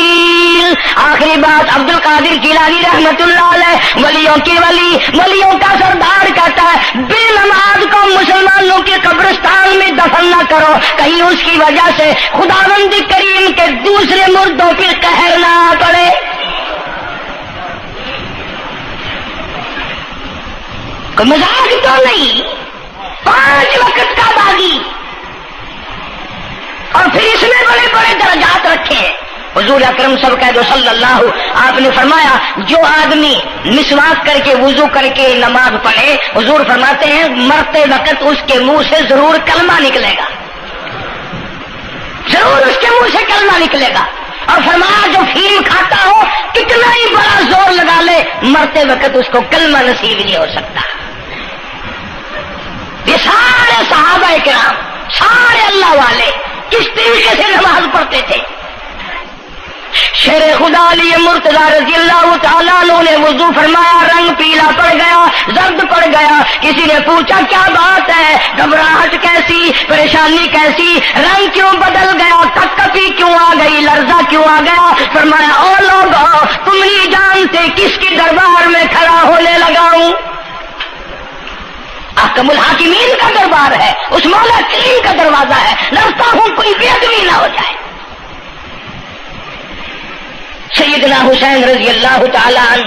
آخری بات عبد القادر جیلانی رحمت اللہ علیہ، ولیوں کے ولی، ولیوں کا سردار کہتا ہے بے نماز کو مسلمانوں کے قبرستان میں دفن نہ کرو، کہیں اس کی وجہ سے خداوند کریم کے دوسرے مردوں پہ قہر نہ پڑے۔ کوئی مذاق تو نہیں، 5 وقت کا باغی، اور پھر اس میں بڑے بڑے درجات رکھے ہیں۔ حضور اکرم صلی اللہ، آپ نے فرمایا جو آدمی مسواک کر کے وضو کر کے نماز پڑھے، حضور فرماتے ہیں مرتے وقت اس کے منہ سے ضرور کلمہ نکلے گا، ضرور اس کے منہ سے کلمہ نکلے گا۔ اور فرمایا جو پھیر کھاتا ہو کتنا ہی بڑا زور لگا لے، مرتے وقت اس کو کلمہ نصیب نہیں ہو سکتا۔ یہ سارے صحابہ کرام، سارے اللہ والے کس طریقے سے نماز پڑھتے تھے۔ شیر خدا علی مرتضی رضی اللہ تعالیٰ عنہ نے وضو فرمایا، رنگ پیلا پڑ گیا، زرد پڑ گیا، کسی نے پوچھا کیا بات ہے، گھبراہٹ کیسی، پریشانی کیسی، رنگ کیوں بدل گیا، کپکپی کیوں آ گئی، لرزہ کیوں آ گیا؟ فرمایا او لوگو، تم نہیں جانتے کس کی دربار میں کھڑا ہونے لگا ہوں۔ احکم الحاکمین کا دربار ہے، اس مولا کریم کا دروازہ ہے، ڈرتا ہوں کوئی بے ادبی نہ ہو جائے۔ سیدنا حسین رضی اللہ تعالیٰ عنہ،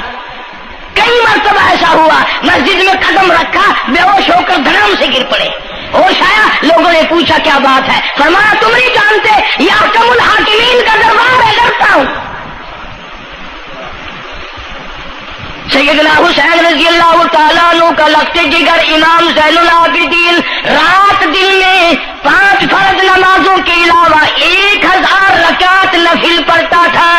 کئی مرتبہ ایسا ہوا مسجد میں قدم رکھا، بے ہوش ہو کر دھڑام سے گر پڑے، ہوش آیا، لوگوں نے پوچھا کیا بات ہے، فرمایا تم نہیں جانتے یہ احکم الحاکمین کا دربار ہے، ڈرتا ہوں۔ سیدنا حسین رضی اللہ تعالیٰ عنہ کا لخت جگر امام زین العابدین رات دن میں 5 فرض نمازوں کے علاوہ 1000 رکعت نفل پڑھتا تھا۔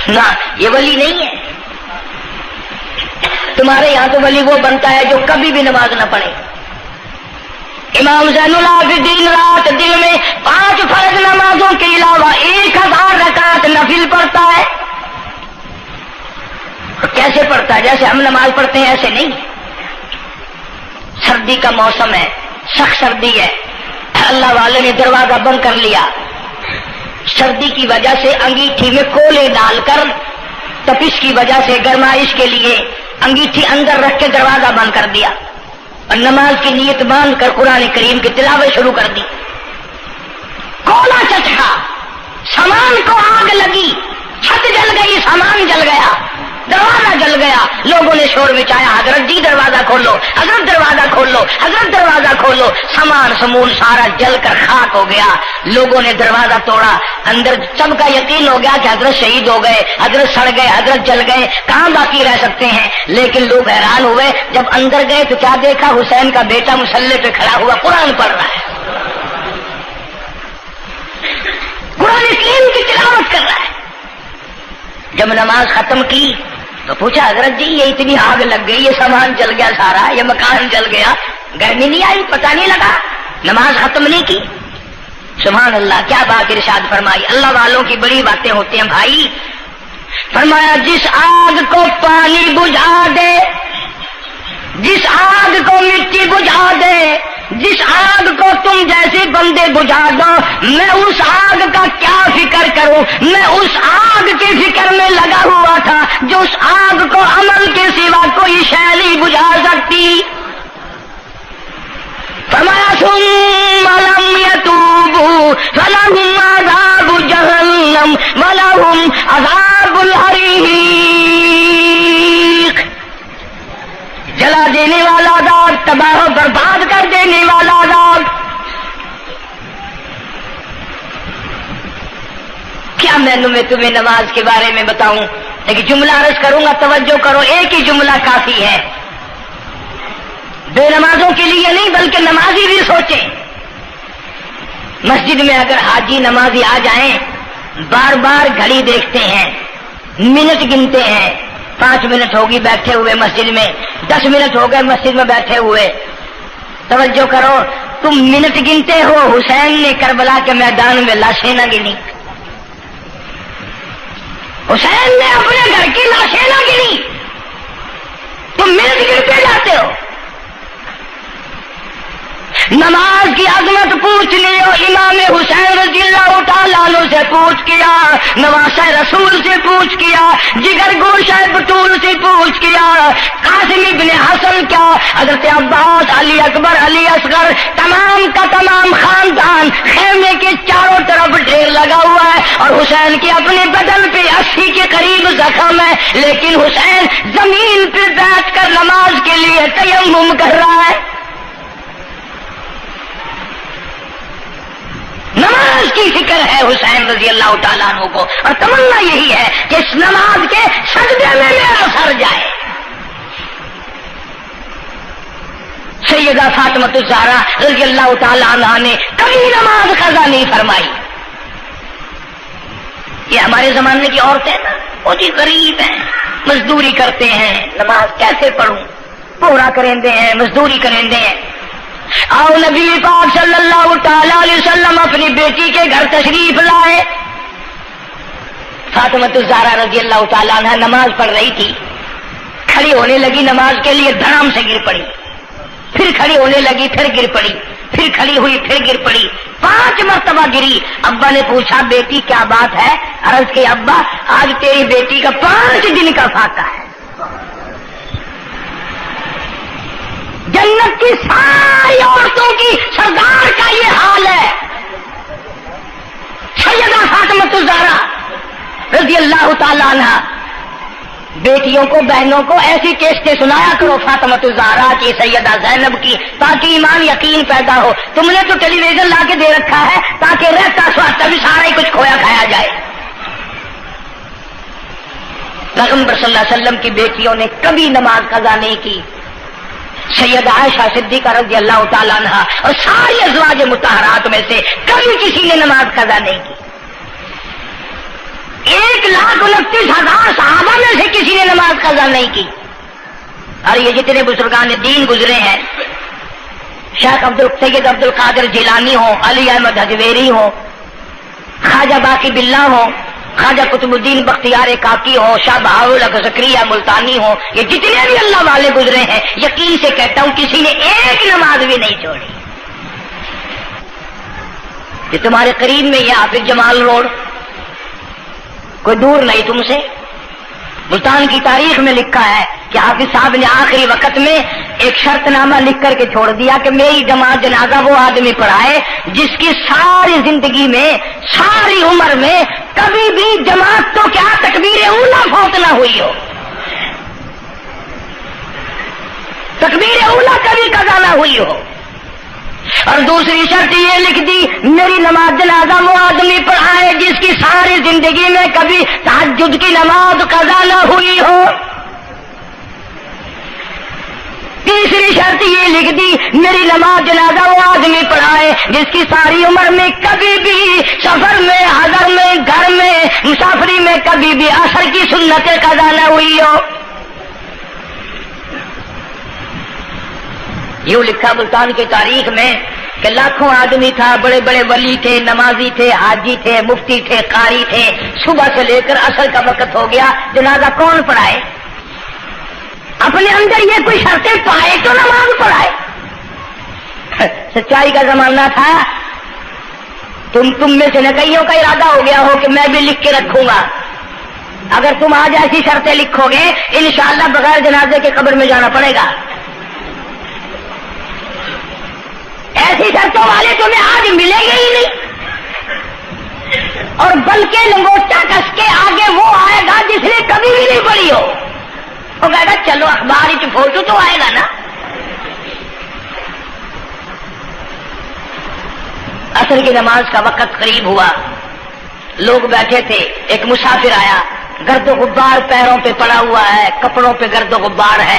نہ یہ ولی نہیں ہے، تمہارے یہاں تو ولی وہ بنتا ہے جو کبھی بھی نماز نہ پڑھے۔ امام زین العابدین رات دن میں 5 فرض نمازوں کے علاوہ 1000 رکعت نفل پڑھتا ہے۔ کیسے پڑھتا ہے؟ جیسے ہم نماز پڑھتے ہیں ایسے نہیں، سردی کا موسم ہے، سخت سردی ہے، اللہ والے نے دروازہ بند کر لیا، سردی کی وجہ سے انگیٹھی میں کولے ڈال کر، تپش کی وجہ سے گرمائش کے لیے انگیٹھی اندر رکھ کے دروازہ بند کر دیا، اور نماز کی نیت باندھ کر قرآن کریم کی تلاوت شروع کر دی۔ کولا چچا، سامان کو آگ لگی، چھت جل گئی، سامان جل گیا، دروازہ جل گیا، لوگوں نے شور مچایا، حضرت جی دروازہ کھولو، حضرت دروازہ کھولو، حضرت دروازہ کھولو، سامان سمون سارا جل کر خاک ہو گیا۔ لوگوں نے دروازہ توڑا، اندر سب کا یقین ہو گیا کہ حضرت شہید ہو گئے، حضرت سڑ گئے، حضرت جل گئے، کہاں باقی رہ سکتے ہیں؟ لیکن لوگ حیران ہوئے، جب اندر گئے تو کیا دیکھا؟ حسین کا بیٹا مصلی پہ کھڑا ہوا قرآن پڑھ رہا ہے، قرآن کریم کی تلاوت کر رہا ہے۔ جب نماز ختم کی تو پوچھا حضرت جی یہ اتنی آگ لگ گئی، یہ سامان جل گیا سارا، یہ مکان جل گیا، گرمی نہیں آئی، پتہ نہیں لگا، نماز ختم نہیں کی؟ سبحان اللہ، کیا بات ارشاد فرمائی۔ اللہ والوں کی بڑی باتیں ہوتی ہیں بھائی۔ فرمایا جس آگ کو پانی بجھا دے، جس آگ کو مٹی بجھا دے، جس آگ کو تم جیسے بندے بجھا دو، میں اس آگ کا کیا فکر کروں؟ میں اس آگ کی فکر میں لگا ہوا تھا جو اس آگ کو عمل کے سوا کوئی شے نہیں بجھا سکتی۔ فرمایا ثم لم يتوبوا فلهم عذاب جہنم ولهم عذاب الحریق۔ جلا دینے والا عذاب، تباہ و برباد کر دینے والا عذاب۔ کیا میں تمہیں نماز کے بارے میں بتاؤں، لیکن جملہ عرض کروں گا، توجہ کرو، ایک ہی جملہ کافی ہے، بے نمازوں کے لیے نہیں بلکہ نمازی بھی سوچیں۔ مسجد میں اگر حاجی نمازی آ جائیں، بار بار گھڑی دیکھتے ہیں، منٹ گنتے ہیں، 5 منٹ ہوگی بیٹھے ہوئے مسجد میں، 10 منٹ ہو گئے مسجد میں بیٹھے ہوئے، توجہ کرو، تم منٹ گنتے ہو، حسین نے کربلا کے میدان میں لاشیں نہ گنی، حسین نے اپنے گھر کی لاشیں نہ گنی، تم منٹ گنتے جاتے ہو۔ نماز کی عظمت پوچھ لیو، امام حسین رضی اللہ تعالیٰ عنہ سے پوچھ کیا، نواسہ رسول سے پوچھ کیا، جگر گوشہ بطول سے پوچھ کیا، قاسم ابن حسن کیا، حضرت عباس، علی اکبر، علی اصغر، تمام کا تمام خاندان خیمے کے چاروں طرف ڈھیر لگا ہوا ہے، اور حسین کے اپنے بدن پہ 80 کے قریب زخم ہے، لیکن حسین زمین پہ بیٹھ کر نماز کے لیے تیمم کر رہا ہے۔ نماز کی فکر ہے حسین رضی اللہ تعالیٰ عنہ کو، اور تمنا یہی ہے کہ اس نماز کے سجدے میں میرا سر جائے۔ سیدہ فاطمہ الزہرا رضی اللہ تعالیٰ عنہ نے کبھی نماز قضا نہیں فرمائی۔ یہ ہمارے زمانے کی عورتیں نا بہت ہی غریب ہیں، مزدوری کرتے ہیں، نماز کیسے پڑھوں، پورا کریں ہیں، مزدوری کریں ہیں۔ آؤ نبی پاک صلی اللہ تعالی علیہ وسلم اپنی بیٹی کے گھر تشریف لائے۔ فاطمہ الزہرا رضی اللہ تعالیٰ عنہ نماز پڑھ رہی تھی، کھڑی ہونے لگی نماز کے لیے، دھڑام سے گر پڑی، پھر کھڑی ہونے لگی، پھر گر پڑی، پھر کھڑی ہوئی، پھر گر پڑی، 5 مرتبہ گری۔ ابا نے پوچھا بیٹی کیا بات ہے؟ عرض کی ابا آج تیری بیٹی کا 5 دن کا فاقہ ہے، جنت کی ساری عورتوں کی سردار کا یہ حال ہے۔ سیدہ فاطمہ الزہرا رضی اللہ تعالیٰ عنہ، بیٹیوں کو، بہنوں کو ایسی کیسٹیں سنایا کرو فاطمہ الزہرا کی، سیدہ زینب کی، تاکہ ایمان یقین پیدا ہو۔ تم نے تو ٹیلی ویژن لا کے دے رکھا ہے تاکہ رہتا سوچتا بھی سارا ہی کچھ کھویا کھایا جائے۔ پیغمبر صلی اللہ علیہ وسلم کی بیٹیوں نے کبھی نماز قضا نہیں کی۔ سیدہ عائشہ صدیقہ رضی اللہ تعالیٰ عنہ اور ساری ازواج مطہرات میں سے کبھی کسی نے نماز قضا نہیں کی۔ 1,29,000 صحابہ میں سے کسی نے نماز قضا نہیں کی۔ اور یہ جتنے بزرگان دین گزرے ہیں، شیخ سید عبد القادر جیلانی ہوں، علی احمد حجویری ہوں، خواجہ باقی باللہ ہوں، خواجہ قطب الدین بختیار کاکی ہو، شاہ بہاءالحق زکریا ملتانی ہو، یہ جتنے بھی اللہ والے گزرے ہیں، یقین سے کہتا ہوں کسی نے ایک نماز بھی نہیں چھوڑی۔ یہ تمہارے قریب میں یہ حافظ جمال روڈ، کوئی دور نہیں تم سے، ملتان کی تاریخ میں لکھا ہے کہ حافظ صاحب نے آخری وقت میں ایک شرط نامہ لکھ کر کے چھوڑ دیا کہ میری جماعت جنازہ وہ آدمی پڑھائے جس کی ساری زندگی میں، ساری عمر میں کبھی بھی جماعت تو کیا تکبیر اولا فوت نہ ہوئی ہو، تکبیر اولا کبھی قضا نہ ہوئی ہو۔ اور دوسری شرط یہ لکھ دی میری نماز جنازہ وہ آدمی پڑھائے جس کی ساری زندگی میں کبھی تہجد کی نماز قضا نہ ہوئی ہو۔ تیسری شرط یہ لکھ دی میری نماز جنازہ وہ آدمی پڑھائے جس کی ساری عمر میں کبھی بھی سفر میں، حضر میں، گھر میں، مسافری میں کبھی بھی عصر کی سنت قضا نہ ہوئی ہو۔ یوں لکھا ملتان کی تاریخ میں کہ لاکھوں آدمی تھا، بڑے بڑے ولی تھے، نمازی تھے، حاجی تھے، مفتی تھے، قاری تھے، صبح سے لے کر عصر کا وقت ہو گیا، جنازہ کون پڑھائے؟ اپنے اندر یہ کوئی شرطیں پائے تو نماز پڑھائے۔ سچائی کا زمانہ تھا، تم میں سے نہ کئیوں کا ارادہ ہو گیا ہو کہ میں بھی لکھ کے رکھوں گا، اگر تم آج ایسی شرطیں لکھو گے انشاءاللہ بغیر جنازے کے قبر میں جانا پڑے گا۔ ایسی شرطوں والے تمہیں آج ملیں گے ہی نہیں، اور بلکہ لنگوٹا کس کے آگے وہ آئے گا جس نے کبھی بھی نہیں پڑھی ہو۔ وہ کہے گا چلو اخبار کی فوٹو تو آئے گا نا. عصر کی نماز کا وقت قریب ہوا، لوگ بیٹھے تھے، ایک مسافر آیا، گرد و غبار پیروں پہ پڑا ہوا ہے، کپڑوں پہ گرد و غبار ہے،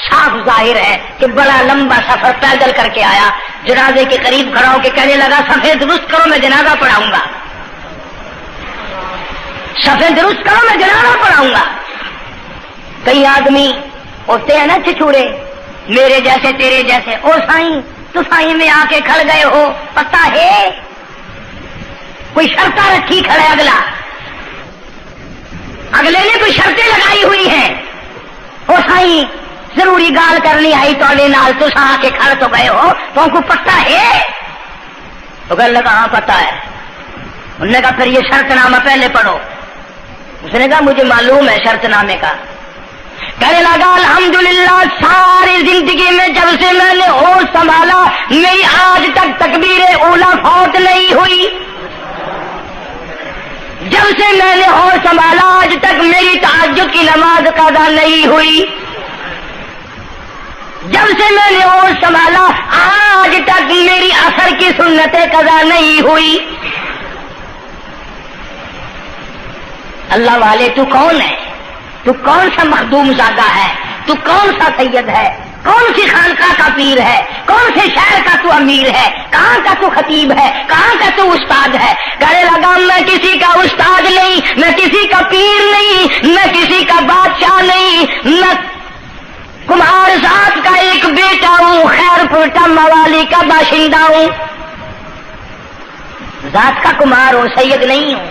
صاف ظاہر ہے کہ بڑا لمبا سفر پیدل کر کے آیا. جنازے کے قریب کھڑا ہو کے کہنے لگا صفیں درست کرو میں جنازہ پڑھاؤں گا، صفیں درست کرو میں جنازہ پڑھاؤں گا. کئی آدمی ہوتے ہیں نا چھچورے، میرے جیسے تیرے جیسے، او سائیں تو سائیں میں آ کے کھڑ گئے ہو، پتہ ہے کوئی شرطیں رکھی کھڑے، اگلے نے کوئی شرطیں لگائی ہوئی ہیں. او سائیں ضروری گال کرنی آئی تو نال تو آ کے کھڑ تو گئے ہو، تو ان کو پتہ ہے؟ تو کہنے لگا ہاں پتہ ہے. انہوں نے کہا پھر یہ شرط نامہ پہلے پڑھو. اس نے کہا مجھے معلوم ہے شرط نامے کا. کہنے لگا الحمدللہ ساری زندگی میں جب سے میں نے ہوش سنبھالا میری آج تک تکبیر اولا فوت نہیں ہوئی. جب سے میں نے ہوش سنبھالا آج تک میری تہجد کی نماز قضا نہیں ہوئی. جب سے میں نے ہوش سنبھالا آج تک میری عصر کی سنتیں قضا نہیں ہوئی. اللہ والے تو کون ہے؟ تو کون سا مخدوم زادہ ہے؟ تو کون سا سید ہے؟ کون سی خانقاہ کا پیر ہے؟ کون سے شہر کا تو امیر ہے؟ کہاں کا تو خطیب ہے؟ کہاں کا تو استاد ہے؟ کہنے لگا میں کسی کا استاد نہیں، میں کسی کا پیر نہیں، میں کسی کا بادشاہ نہیں، میں کمہار ذات کا ایک بیٹا ہوں، خیر پورٹا موالی کا باشندہ ہوں. ذات کا کمہار ہوں، سید نہیں ہوں.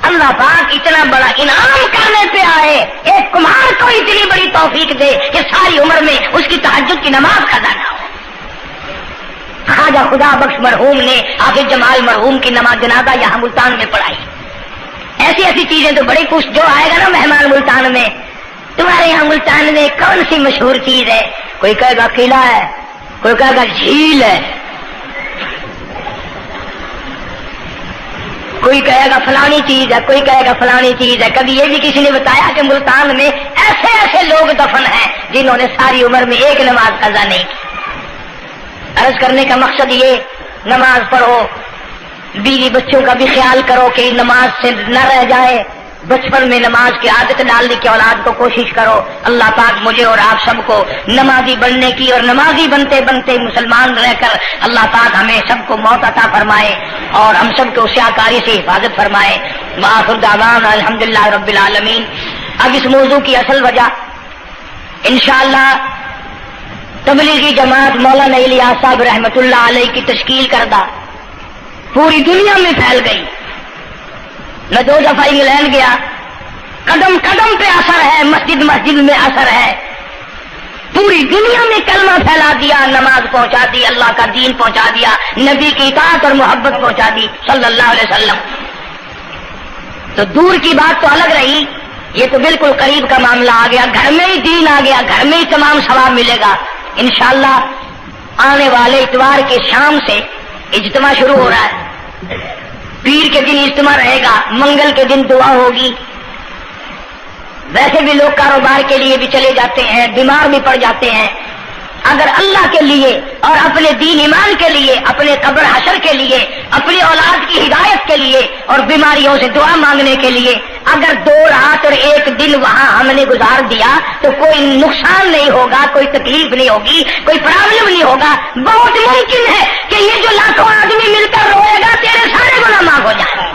اللہ پاک اتنا بڑا انعام کرنے پہ آئے، ایک کمہار کو اتنی بڑی توفیق دے کہ ساری عمر میں اس کی تہجد کی نماز قضا نہ ہو. خواجہ خدا بخش مرحوم نے حافظ جمال مرحوم کی نماز جنازہ یہاں ملتان میں پڑھائی. ایسی ایسی چیزیں تو بڑی کچھ جو آئے گا نا مہمان ملتان میں، تمہارے یہاں ملتان میں کون سی مشہور چیز ہے؟ کوئی کہے گا قلعہ ہے، کوئی کہے گا جھیل ہے، کوئی کہے گا فلانی چیز ہے، کوئی کہے گا فلانی چیز ہے. کبھی یہ بھی کسی نے بتایا کہ ملتان میں ایسے ایسے لوگ دفن ہیں جنہوں نے ساری عمر میں ایک نماز قضا نہیں کی. عرض کرنے کا مقصد یہ، نماز پڑھو، بیوی بچوں کا بھی خیال کرو کہ نماز سے نہ رہ جائے. بچپن میں نماز کی عادت ڈالنے کی اولاد کو کوشش کرو. اللہ پاک مجھے اور آپ سب کو نمازی بننے کی اور نمازی بنتے بنتے مسلمان رہ کر اللہ پاک ہمیں سب کو موت عطا فرمائے اور ہم سب کو سیاکاری سے حفاظت فرمائے. وآخر دعوانا الحمدللہ رب العالمین. اب اس موضوع کی اصل وجہ انشاءاللہ تبلیغی جماعت مولانا الیاس صاحب رحمۃ اللہ علیہ کی تشکیل کردہ پوری دنیا میں پھیل گئی. میں 2 دفعہ انگلینڈ گیا، قدم قدم پہ اثر ہے، مسجد مسجد میں اثر ہے. پوری دنیا میں کلمہ پھیلا دیا، نماز پہنچا دی، اللہ کا دین پہنچا دیا، نبی کی اطاعت اور محبت پہنچا دی صلی اللہ علیہ وسلم. تو دور کی بات تو الگ رہی، یہ تو بالکل قریب کا معاملہ آ گیا. گھر میں ہی دین آ گیا، گھر میں ہی تمام ثواب ملے گا انشاءاللہ. آنے والے اتوار کے شام سے اجتماع شروع ہو رہا ہے. پیر کے دن اجتماع رہے گا، منگل کے دن دعا ہوگی. ویسے بھی لوگ کاروبار کے لیے بھی چلے جاتے ہیں، بیمار بھی پڑ جاتے ہیں. اگر اللہ کے لیے اور اپنے دین ایمان کے لیے، اپنے قبر حشر کے لیے، اپنی اولاد کی ہدایت کے لیے اور بیماریوں سے دعا مانگنے کے لیے اگر 2 رات اور 1 دن وہاں ہم نے گزار دیا تو کوئی نقصان نہیں ہوگا، کوئی تکلیف نہیں ہوگی، کوئی پرابلم نہیں ہوگا. بہت ممکن ہے کہ یہ جو لاکھوں آدمی مل کر روئے گا تیرے سارے گناہ معاف ہو جائیں.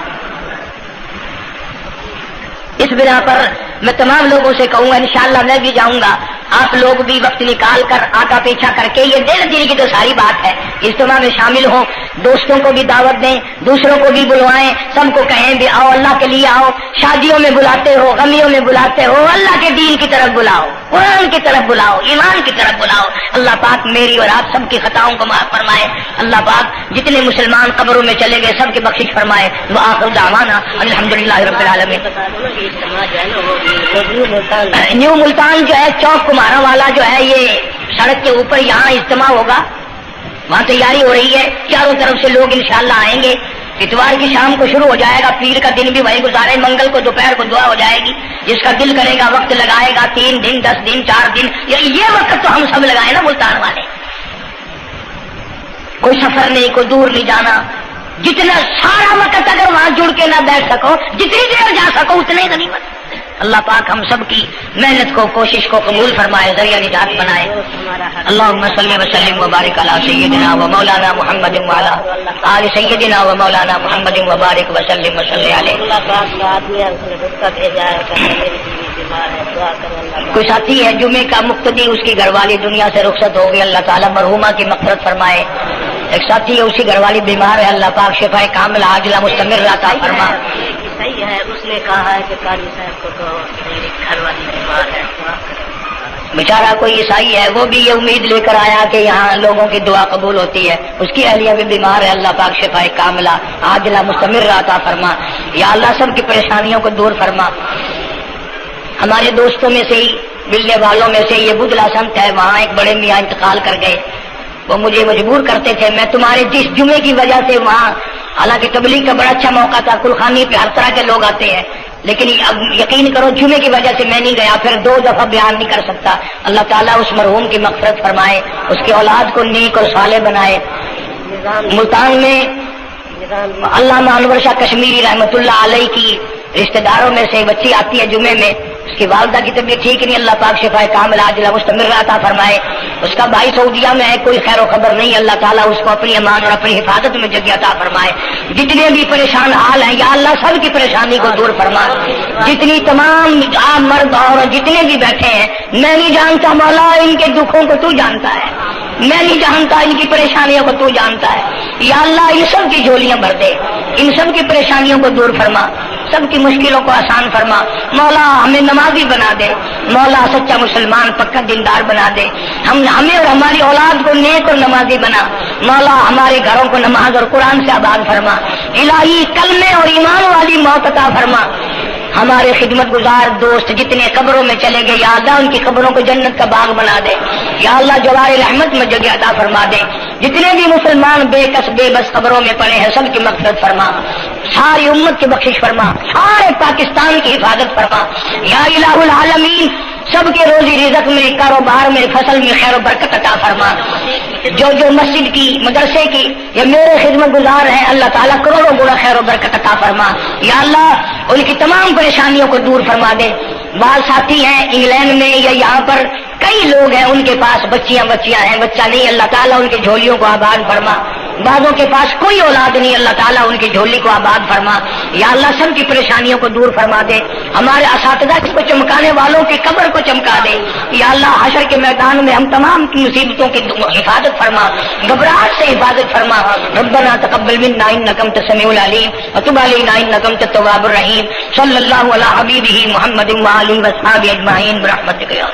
اس بنا پر میں تمام لوگوں سے کہوں گا انشاءاللہ میں بھی جاؤں گا. آپ لوگ بھی وقت نکال کر آقا پیچھا کر کے، یہ 1.5 دن کی تو ساری بات ہے، اجتماع میں شامل ہوں. دوستوں کو بھی دعوت دیں، دوسروں کو بھی بلوائیں، سب کو کہیں بھی آؤ، اللہ کے لیے آؤ. شادیوں میں بلاتے ہو، غمیوں میں بلاتے ہو، اللہ کے دین کی طرف بلاؤ، قرآن کی طرف بلاؤ، ایمان کی طرف بلاؤ. اللہ پاک میری اور آپ سب کی خطاؤں کو معاف فرمائے. اللہ پاک جتنے مسلمان قبروں میں چلے گئے سب کی بخشش فرمائے. وآخر دعوانا الحمدللہ رب العالمین. نیو ملتان جو ہے چوک کمارا والا جو ہے، یہ سڑک کے اوپر یہاں اجتماع ہوگا. وہاں تیاری ہو رہی ہے، چاروں طرف سے لوگ انشاءاللہ آئیں گے. اتوار کی شام کو شروع ہو جائے گا، پیر کا دن بھی وہی گزارے، منگل کو دوپہر کو دعا ہو جائے گی، جس کا دل کرے گا وقت لگائے گا، 3 دن 10 دن 4 دن، یہ وقت تو ہم سب لگائے نا ملتان والے، کوئی سفر نہیں، کوئی دور نہیں جانا، جتنا سارا وقت اگر وہاں جڑ کے نہ بیٹھ سکو، جتنی دیر جا سکو اتنے غنیمت۔ اللہ پاک ہم سب کی محنت کو، کوشش کو قبول فرمائے، ذریعہ نجات بنائے۔ اللہم صلی وسلم وبارک علی سیدنا و مولانا محمد وعلی آل سیدنا و مولانا محمد وبارک وسلم وصلی علیہ۔ کوئی ساتھی ہے جمعے کا مقتدی، اس کی گھر والی دنیا سے رخصت ہو گئی، اللہ تعالیٰ مرحومہ کی مغفرت فرمائے۔ ایک ساتھی ہے، اسی گھر والی بیمار ہے، اللہ پاک شفائے کاملہ عاجلہ مستمر عطا فرما۔ صحیح ہے، اس نے کہا ہے کہ قاضی صاحب کو تو میری گھر والی بیمار ہے۔ بیچارہ کوئی عیسائی ہے، وہ بھی یہ امید لے کر آیا کہ یہاں لوگوں کی دعا قبول ہوتی ہے، اس کی اہلیہ بھی بیمار ہے، اللہ پاک شفائے کاملہ عاجلہ مستمر عطا فرما۔ یا اللہ سب کی پریشانیوں کو دور فرما۔ ہمارے دوستوں میں سے ہی، ملنے والوں میں سے یہ بدلا سنت ہے، وہاں ایک بڑے میاں انتقال کر گئے، وہ مجھے مجبور کرتے تھے، میں تمہارے جس جمعے کی وجہ سے وہاں، حالانکہ تبلیغ کا بڑا اچھا موقع تھا، کلخانی پہ ہر طرح کے لوگ آتے ہیں، لیکن اب یقین کرو جمعے کی وجہ سے میں نہیں گیا، پھر 2 دفعہ بیان نہیں کر سکتا۔ اللہ تعالیٰ اس مرحوم کی مغفرت فرمائے، اس کی اولاد کو نیک اور صالح بنائے۔ ملتان میں علامہ انور شاہ کشمیری رحمۃ اللہ علیہ کی رشتہ داروں میں سے بچی آتی ہے جمعے میں، اس کی والدہ کی طبیعت ٹھیک نہیں، اللہ پاک شفائے کاملہ عاجلہ مستمر عطا فرمائے۔ اس کا بھائی سعودیہ میں ہے، کوئی خیر و خبر نہیں، اللہ تعالیٰ اس کو اپنی امان اور اپنی حفاظت میں جگہ عطا فرمائے۔ جتنے بھی پریشان حال ہیں یا اللہ سب کی پریشانی کو دور فرما۔ جتنی تمام عام مرد اور جتنے بھی بیٹھے ہیں، میں نہیں جانتا مولا ان کے دکھوں کو تو جانتا ہے، میں نہیں جانتا ان کی پریشانیوں کو تو جانتا ہے، یا اللہ ان سب کی جھولیاں بھر دے، ان سب کی پریشانیوں کو دور فرما، سب کی مشکلوں کو آسان فرما۔ مولا ہمیں نمازی بنا دے، مولا سچا مسلمان پکا دیندار بنا دے، ہمیں اور ہماری اولاد کو نیک اور نمازی بنا۔ مولا ہمارے گھروں کو نماز اور قرآن سے آباد فرما، الہی کلمے اور ایمان والی موت عطا فرما۔ ہمارے خدمت گزار دوست جتنے قبروں میں چلے گئے، یا اللہ ان کی قبروں کو جنت کا باغ بنا دے، یا اللہ جوار رحمت میں جگہ عطا فرما دے۔ جتنے بھی مسلمان بے کس بے بس قبروں میں پڑے ہیں، سب کی مغفرت فرما، ساری امت کی بخشش فرما، سارے پاکستان کی حفاظت فرما، یا الہ العالمین۔ سب کے روزی رزق میں، کاروبار میں، فصل میں خیر و برکت عطا فرما۔ جو مسجد کی، مدرسے کی یا میرے خدمت گزار ہیں، اللہ تعالیٰ کروڑوں گنا خیر و برکت عطا فرما۔ یا اللہ ان کی تمام پریشانیوں کو دور فرما دے۔ بعض ساتھی ہیں انگلینڈ میں یا یہاں پر کئی لوگ ہیں، ان کے پاس بچیاں ہیں، بچہ نہیں، اللہ تعالیٰ ان کی جھولیوں کو آباد فرما۔ بعضوں کے پاس کوئی اولاد نہیں، اللہ تعالیٰ ان کی جھولی کو آباد فرما۔ یا اللہ سب کی پریشانیوں کو دور فرما دے، ہمارے اساتذہ کو چمکانے والوں کی قبر کو چمکا دے۔ یا اللہ حشر کے میدان میں ہم تمام کی مصیبتوں کی حفاظت فرما، گھبراہٹ سے حفاظت فرما۔ ربنا تقبل منا انک انت السمیع العلیم وتب علینا انک انت التواب الرحیم۔ صلی اللہ علی حبیبہ محمد وآلہ وصحبہ اجمعین برحمتک یا